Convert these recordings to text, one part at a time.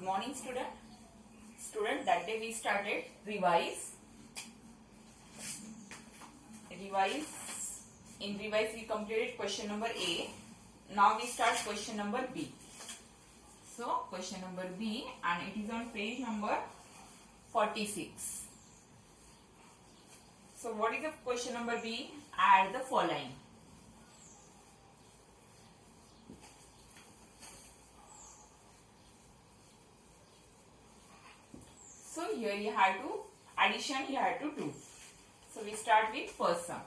Good morning, student. Student, that day we started revise. In revise we completed question number A. Now we start question number B. So question number B, and it is on page number 46. So what is the question number B? Add the following. So here you have to addition you have to do. So we start with first sum.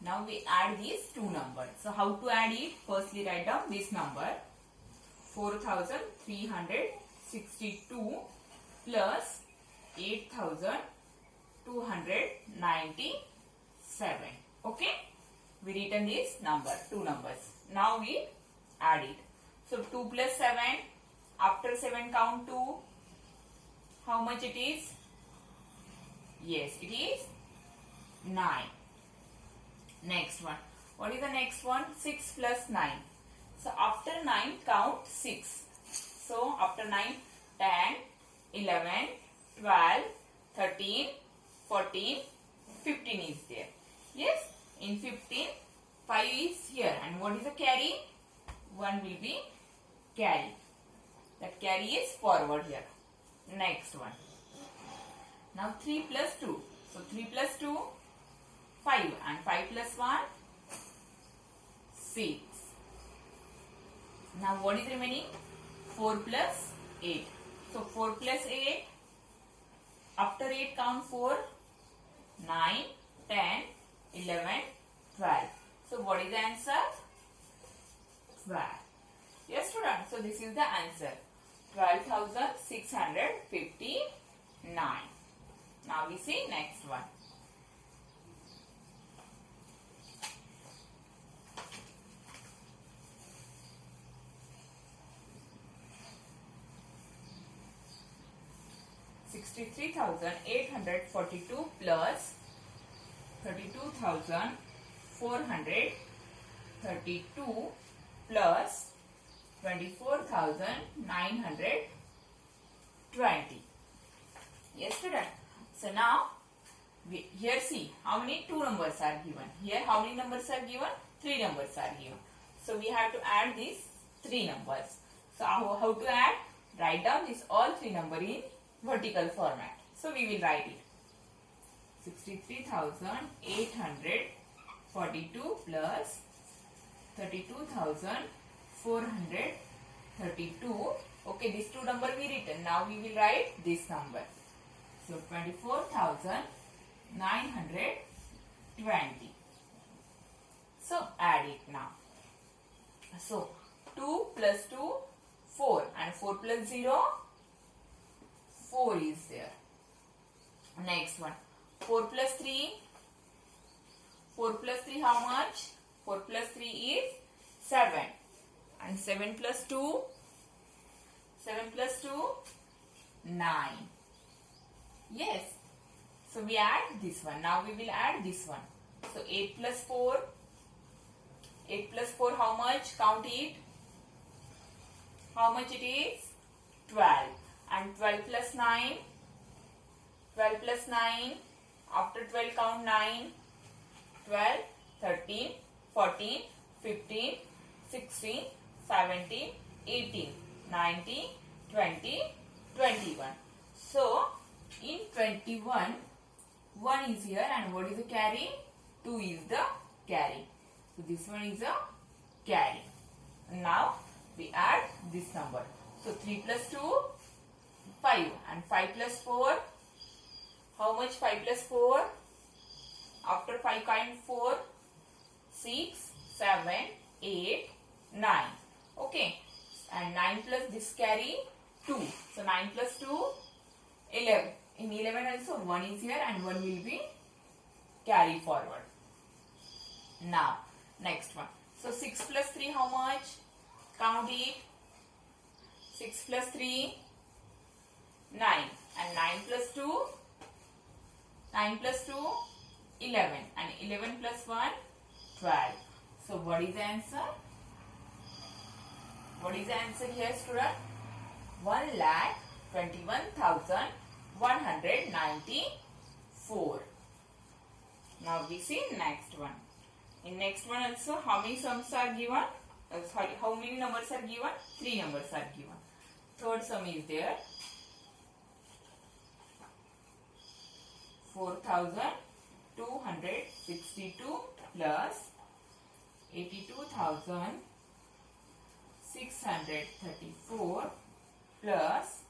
Now we add these two numbers. So how to add it? Firstly write down this number 4362 plus 8297. Okay? We written this number, two numbers. Now we add it. So 2 plus 7, after 7 count 2. How much it is? Yes, it is 9. Next one. What is the next one? 6 plus 9. So after 9 count 6. So after 9, 10, 11, 12, 13, 14, 15 is there. Yes? In 15, 5 is here. And what is the carry? 1 will be carry. That carry is forward here. Next one. Now 3 plus 2. So 3 plus 2, 5. And 5 plus 1, 6. Now what is remaining? 4 plus 8. So 4 plus 8. After 8 count 4. 9, 10, 11, 12. So what is the answer? 12. Yes, student. So this is the answer. 12,659. Now we see next one. $63,842 plus 32,432 plus 24,920. Yes, student. So now here see how many two numbers are given. Here how many numbers are given? Three numbers are given. So we have to add these three numbers. So how to add? Write down this all three numbers in vertical format. So we will write it. 63,842 plus 32,432. Okay, these two numbers we written. Now we will write this number. So 24,920. So add it now. So 2 plus 2, 4, and 4 plus 0, 4 is there. Next one. 4 plus 3. 4 plus 3 how much? 4 plus 3 is 7. And 7 plus 2. 7 plus 2. 9. Yes. So we add this one. Now we will add this one. So 8 plus 4. 8 plus 4 how much? Count it. How much it is? 12. And 12 plus 9. 12 plus 9. After 12 count 9. 12, 13, 14, 15, 16, 17, 18, 19, 20, 21. So in 21, 1 is here, and what is the carry? 2 is the carry. So this one is a carry. Now we add this number. So 3 plus 2, 5, and 5 plus 4. How much 5 plus 4? After 5 count 4, 6, 7, 8, 9. Okay. And 9 plus this carry 2. So 9 plus 2, 11. In 11 also 1 is here, and 1 will be carry forward. Now next one. So 6 plus 3 how much? Count it. 6 plus 3, 9. And 9 plus 2, 9 plus 2, 11. And 11 plus 1, 12. So what is the answer? What is the answer here, student? 1,21,194. Now we see next one. In next one also, how many sums are given? How many numbers are given? 3 numbers are given. Third sum is there. 4,262 plus 82,634 plus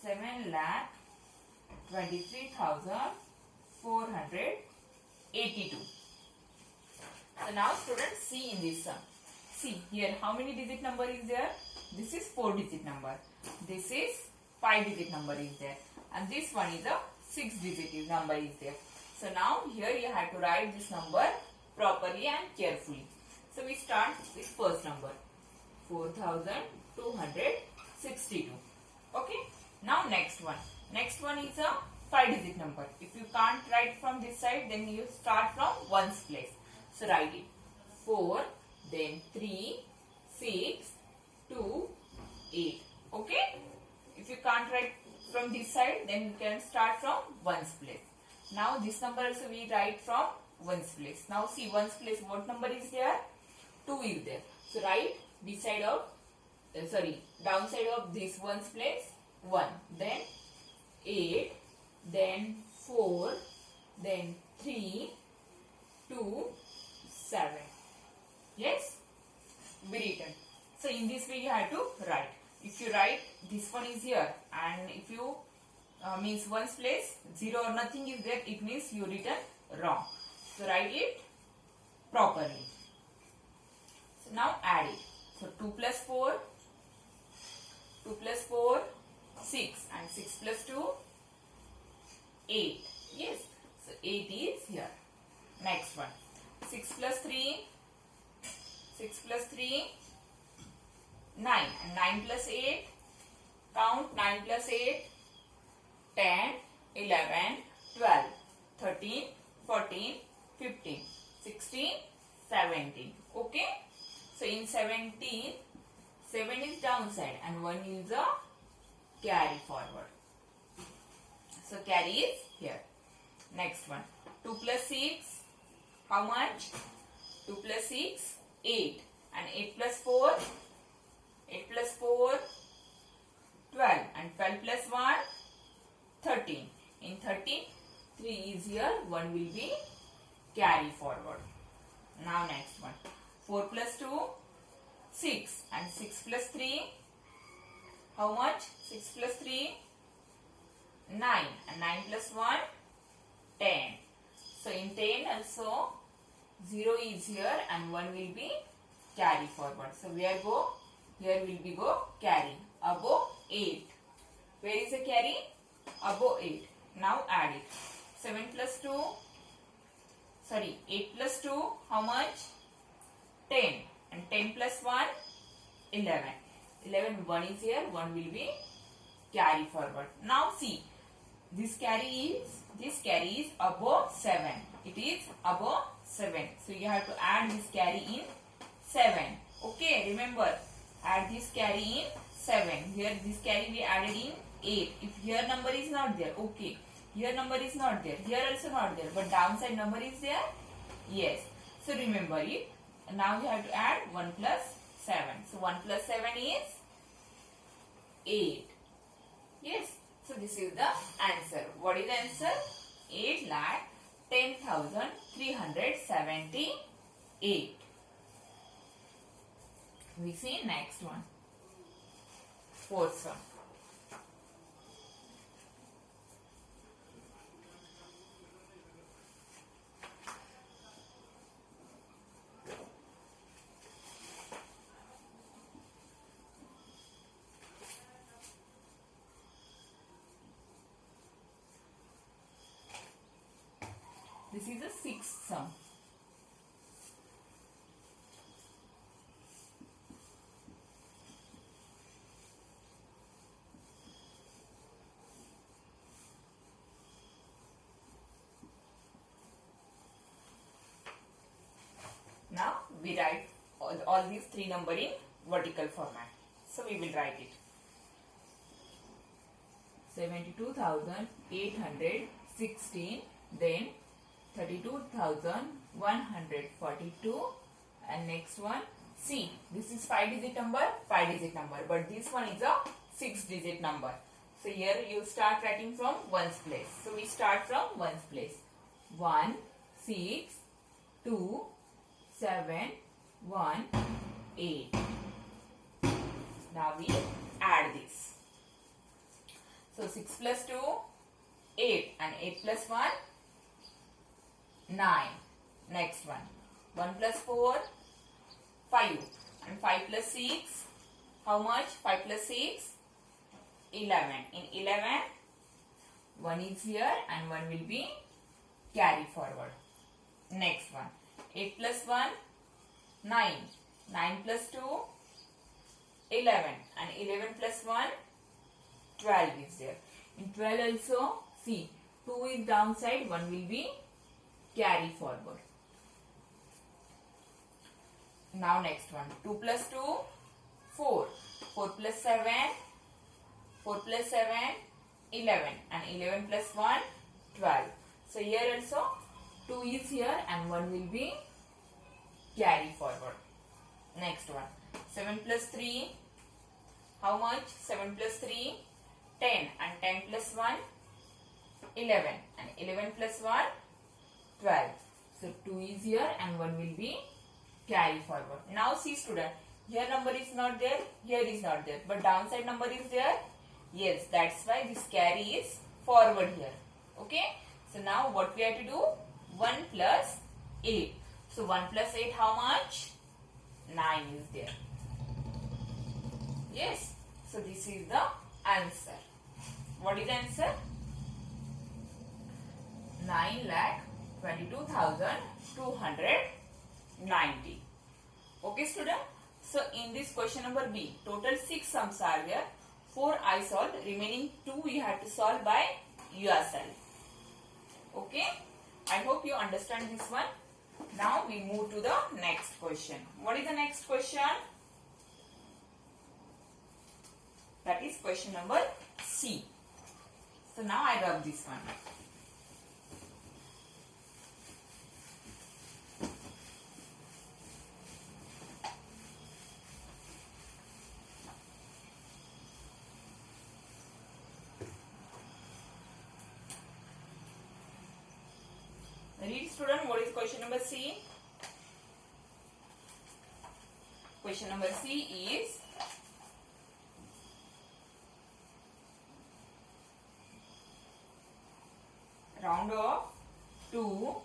7,23,482. So now students, see in this sum. See here, how many digit number is there? This is 4 digit number. This is 5 digit number is there. And this one is a 6 digit number is there. So now here you have to write this number properly and carefully. So we start with first number, 4,262. Okay. Now next one. Next one is a 5 digit number. If you can't write from this side, then you start from ones place. So write it. 4, then 3, 6, 2, 8. Okay. If you can't write from this side, then you can start from ones place. Now this number also we write from ones place. Now see ones place, what number is there? 2 is there. So write beside of, downside of this ones place 1, then 8, then 4, then 3, 2, 7. Yes, be written. So in this way you have to write. If you write this one is here, and if you means ones place 0 or nothing is there, it means you written wrong. So write it properly. So now add it. So 2 plus 4, 6, and 6 plus 2, 8. Yes, so 8 is here. Next one, 6 plus 3, 9, and 9 plus 8, count 9 plus 8, 10, 11, 12, 13, 14, 15, 16, 17. Okay. So in 17, 7 is downside and 1 is a carry forward. So carry is here. Next one, 2 plus 6, how much? 2 plus 6, 8, and 8 plus 4, 12, and 12 plus 1, 13. In 13, 3 is here, 1 will be carry forward. Now next one, 4 plus 2, 6, and 6 plus 3, how much? 6 plus 3, 9, and 9 plus 1, 10. So in 10 also 0 is here and 1 will be carry forward. So where go? Here will be go carry above 8. Where is the carry? Above 8. Now add it. 8 plus 2, how much? 10. And 10 plus 1, 11. 1 is here, 1 will be carry forward. Now see, this carry is above 7. It is above 7. So you have to add this carry in 7. Okay, remember, add this carry in 7. Here this carry we added in 8. If here number is not there, okay. Here number is not there. Here also not there. But downside number is there? Yes. So remember it. And now you have to add 1 plus 7. So 1 plus 7 is 8. Yes. So this is the answer. What is the answer? 8,10,378. We see next one. Fourth one. This is a sixth sum. we write all these three number in vertical format. So we will write it. 72,816, then 32,142, and next one. See, this is 5-digit number, but this one is a 6-digit number. So here you start writing from ones place. So we start from ones place. 1, 6, 2, 7, 1, 8. Now we add this. So 6 plus 2, 8, and 8 plus 1, 9. Next one. 1 plus 4, 5, and 5 plus 6, how much? 5 plus 6, 11. In 11, 1 is here and 1 will be carry forward. Next one. 8 plus 1, 9. 9 plus 2, 11. And 11 plus 1, 12 is there. In 12 also, see, 2 is downside, 1 will be carry forward. Now next one. 2 plus 2, 4. 4 plus 7, 4 plus 7, 11. And 11 plus 1, 12. So here also 2 is here and 1 will be carry forward. Next one. 7 plus 3, how much? 7 plus 3, 10. And 10 plus 1, 11. And 11 plus 1, 12. So 2 is here and 1 will be carry forward. Now see student, here number is not there, here is not there, but downside number is there. Yes, that's why this carry is forward here. Okay. So now what we have to do? 1 plus 8. So 1 plus 8 how much? 9 is there. Yes. So this is the answer. What is the answer? 9,22,290. Okay student. So in this question number B, total 6 sums are there. 4 I solved, remaining 2 we have to solve by yourself. Okay. I hope you understand this one. Now we move to the next question. What is the next question? That is question number C. So now I rub this one. Read student, what is question number C? Question number C is round off to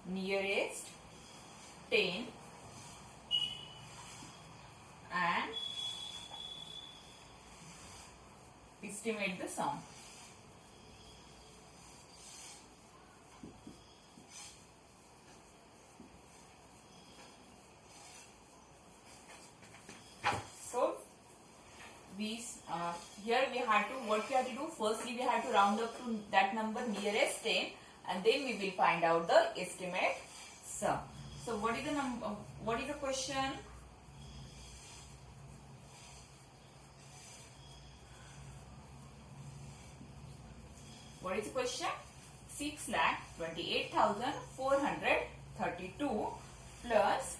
nearest 10 and estimate the sum. Here we have to, what we have to do, firstly we have to round up to that number nearest 10 and then we will find out the estimate sum. So what is the number, what is the question? What is the question? 6,28,432 plus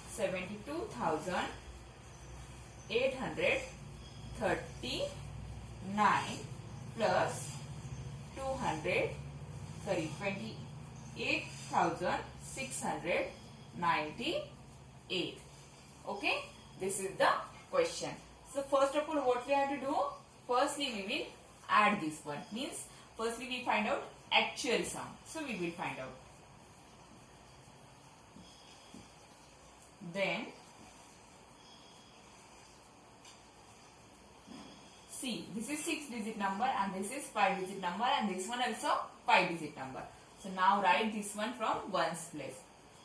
72,839 plus 28,698. Okay, this is the question. So first of all, what we have to do? Firstly, we will add this one. Means firstly we find out actual sum. So we will find out. Then see, this is 6-digit number and this is 5-digit number and this one also 5-digit number. So now write this one from ones place.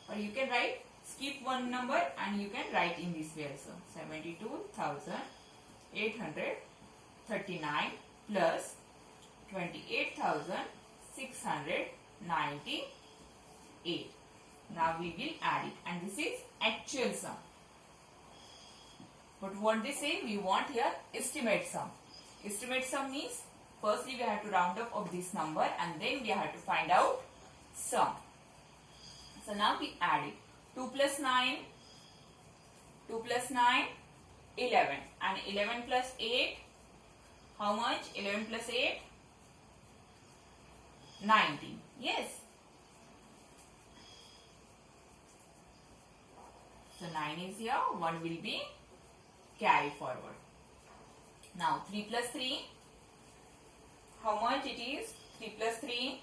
Or you can write, skip one number and you can write in this way also. 72,839 plus 28,698. 98. Now we will add it, and this is actual sum. But what they say, we want here estimate sum. Estimate sum means firstly we have to round up of this number and then we have to find out sum. So now we add it. 2 plus 9, 2 plus 9, 11. And 11 plus 8, how much? 11 plus 8, 19. Yes. So 9 is here, 1 will be carry forward. Now 3 plus 3, how much it is? 3 plus 3,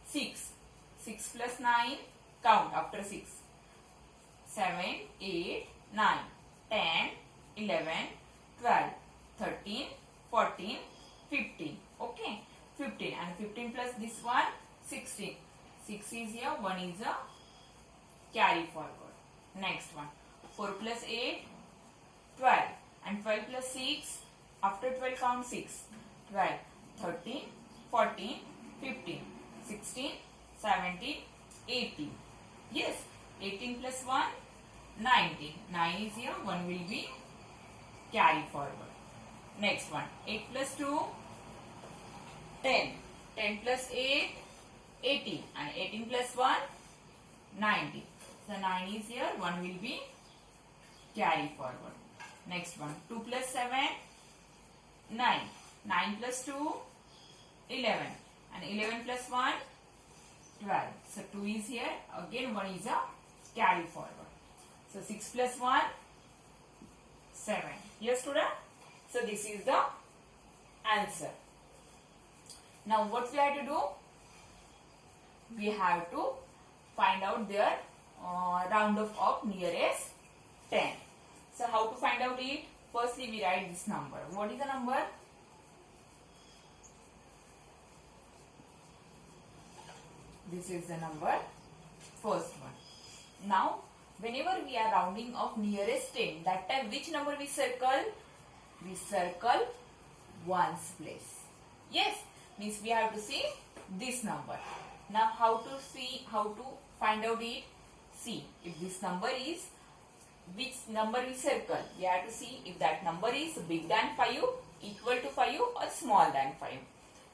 6. 6 plus 9, count after 6. 7, 8, 9, 10, 11, 12, 13, 14, 15. Okay, 15 and 15 plus this one, 16. 6 is here, 1 is a carry forward. Next one, 4 plus 8, 12 and 12 plus 6, after 12 count 6, 12, 13, 14, 15, 16, 17, 18. Yes, 18 plus 1, 19. 9 is here, 1 will be carry forward. Next one, 8 plus 2, 10. 10 plus 8, 18. And 18 plus 1, 19. So 9 is here, 1 will be carry forward. Next one, 2 plus 7, 9. 9 plus 2, 11. And 11 plus 1, 12. So 2 is here, again 1 is a carry forward. So 6 plus 1, 7. Yes, student? So this is the answer. Now what we have to do? We have to find out their round-off of nearest 10. So how to find out it? Firstly we write this number. What is the number? This is the number, first one. Now whenever we are rounding off nearest 10, that time which number we circle? We circle ones place. Yes, means we have to see this number. Now how to find out it? See, if this number is, which number we circle? We have to see if that number is big than 5, equal to 5 or small than 5.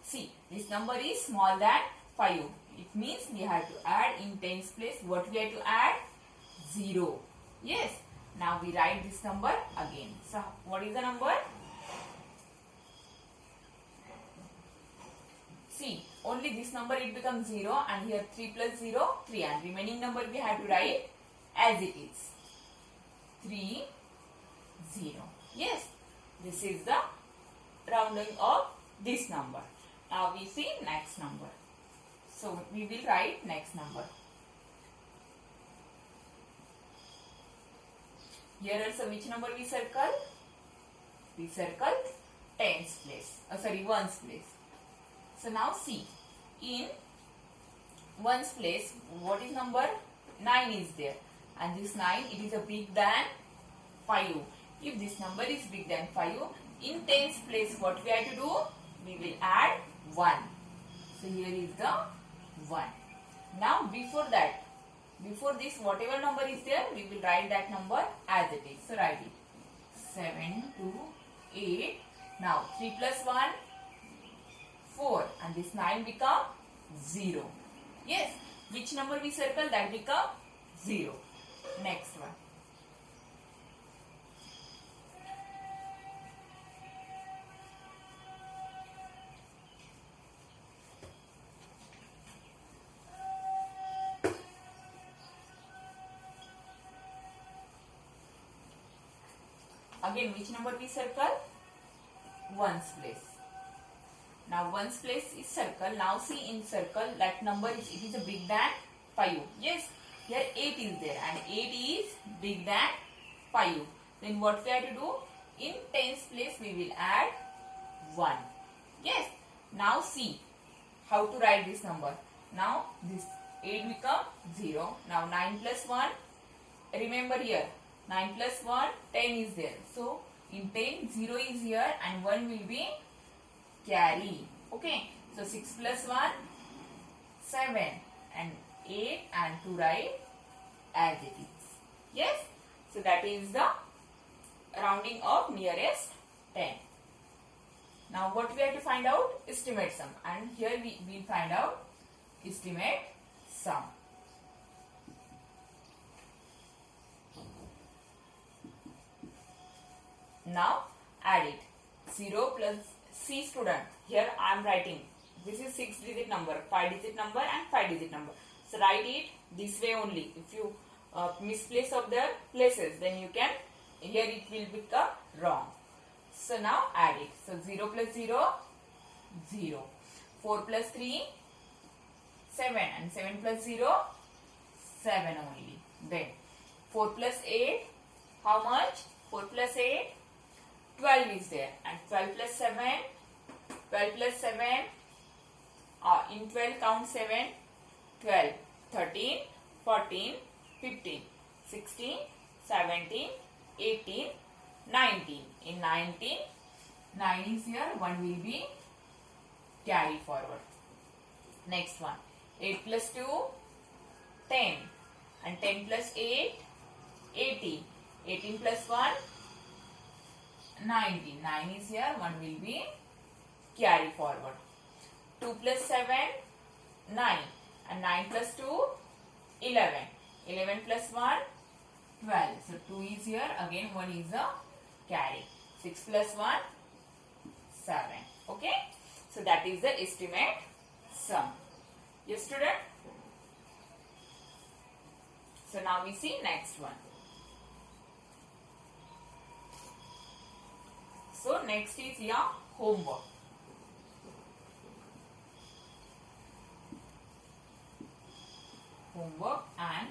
See, this number is small than 5. It means we have to add in tens place. What we have to add? 0. Yes. Now we write this number again. So what is the number? See, only this number it becomes 0 and here 3 plus 0, 3 and remaining number we have to write as it is. 3, 0. Yes, this is the rounding of this number. Now we see next number. So we will write next number. Here also which number we circle? We circle tens place. Ones place. So now see, in ones place, what is number? 9 is there. And this 9, it is a big than 5. If this number is big than 5, in tens place, what we have to do? We will add 1. So here is the 1. Now before that, before this whatever number is there, we will write that number as it is. So write it. 7, 2, 8. Now 3 plus 1, 4. And this 9 become 0. Yes. Which number we circle? That become 0. Next one. Again, which number we circle? Ones place. Now ones place is circle. Now see in circle that number is, it is a big than 5. Yes, here 8 is there and 8 is big than 5. Then what we have to do? In tens place we will add 1. Yes. Now see how to write this number. Now this 8 become 0. Now 9 plus 1. Remember here 9 plus 1, 10 is there. So in 10, 0 is here and 1 will be carry. Okay. So 6 plus 1, 7 and 8 and to write as it is. Yes. So that is the rounding of nearest 10. Now what we have to find out? Estimate sum. And here we will find out estimate sum. Now add it. 0 plus C student. Here I am writing. This is 6-digit number, 5-digit number and 5-digit number. So write it this way only. If you misplace of the places, then you can, here it will become wrong. So now add it. So 0 plus 0, 0. 4 plus 3, 7. And 7 plus 0, 7 only. Then 4 plus 8, how much? 4 plus 8, 12 is there. And 12 plus 7, 12 plus 7, in 12 count 7, 12, 13, 14, 15, 16, 17, 18, 19. In 19, 9 is here, 1 will be carried forward. Next one, 8 plus 2, 10. And 10 plus 8, 18. 18 plus 1, 19. 9 is here, 1 will be carried forward. 2 plus 7, 9. And 9 plus 2, 11. 11 plus 1, 12. So 2 is here, again 1 is a carry. 6 plus 1, 7. Okay. So that is the estimate sum. Yes, student? So now we see next one. So next is your homework. Homework and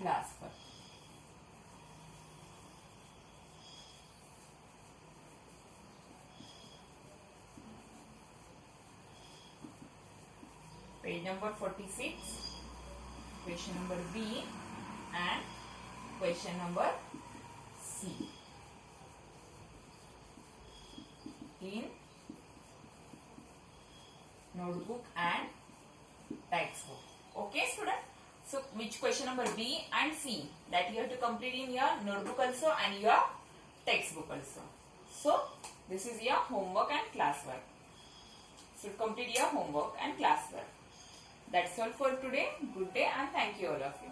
classwork. Page number 46, question number B and question number C. In notebook and textbook. Okay, student? So, which question number B and C, that you have to complete in your notebook also and your textbook also. So, this is your homework and classwork. So, complete your homework and classwork. That's all for today. Good day and thank you all of you.